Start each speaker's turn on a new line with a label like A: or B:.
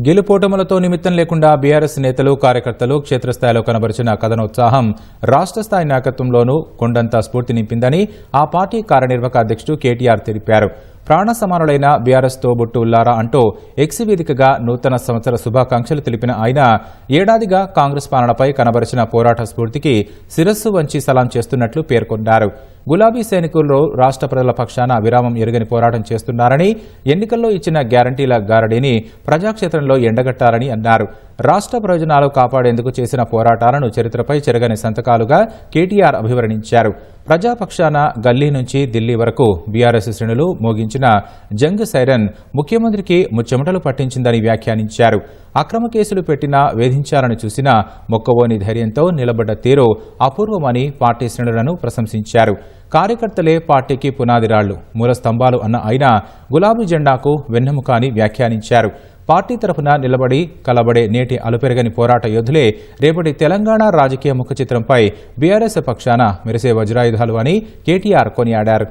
A: గెలుపోటములతో నిమిత్తం లేకుండా బీఆర్ఎస్ నేతలు కార్యకర్తలు క్షేత్రస్థాయిలో కనబరిచిన కథనోత్సాహం రాష్ట్ర స్థాయి నాయకత్వంలోనూ కొండంత స్ఫూర్తి నింపిందని ఆ పార్టీ కార్యనిర్వాహక అధ్యక్షుడు కేటీఆర్ తెలిపారు. ప్రాణ సమానులైన బీఆర్ఎస్ తోబుట్టు ఉల్లారా అంటూ ఎక్స్ వేదికగా నూతన సంవత్సర శుభాకాంక్షలు తెలిపిన ఆయన ఏడాదిగా కాంగ్రెస్ పాలనపై కనబరిచిన పోరాట స్ఫూర్తికి శిరస్సు వంచి సలాం చేస్తున్నట్లు పేర్కొన్నారు. గులాబీ సైనికులు రాష్ట్ర ప్రజల పక్షాన విరామం ఎరుగని పోరాటం చేస్తున్నారని, ఎన్నికల్లో ఇచ్చిన గ్యారంటీల గారడీని ప్రజాక్షేత్రంలో ఎండగట్టారని అన్నారు. రాష్ట్ర ప్రయోజనాలు కాపాడేందుకు చేసిన పోరాటాలను చరిత్రపై చెరగని సంతకాలుగా కేటీఆర్ అభివర్ణించారు. ప్రజాపక్షాన గల్లీ నుంచి ఢిల్లీ వరకు బీఆర్ఎస్ శ్రేణులు మోగించిన జంగ్ సైరన్ ముఖ్యమంత్రికి ముచ్చెమటలు పట్టించిందని వ్యాఖ్యానించారు. అక్రమ కేసులు పెట్టినా వేధించాలని చూసినా మొక్కవోని ధైర్యంతో నిలబడ్డ తీరు అపూర్వమని పార్టీ శ్రేణులను ప్రశంసించారు. కార్యకర్తలే పార్టీకి పునాదిరాళ్లు, మూల స్తంభాలు అన్న ఆయన గులాబీ జెండాకు వెన్నెముక అని వ్యాఖ్యానించారు. పార్టీ తరఫున నిలబడి కలబడే నేటి అలుపెరగని పోరాట యోధులే రేపటి తెలంగాణ రాజకీయ ముఖచిత్రంపై బీఆర్ఎస్ పక్షాన మెరిసే వజ్రాయుధాలు అని కేటీఆర్ కొనియాడారు.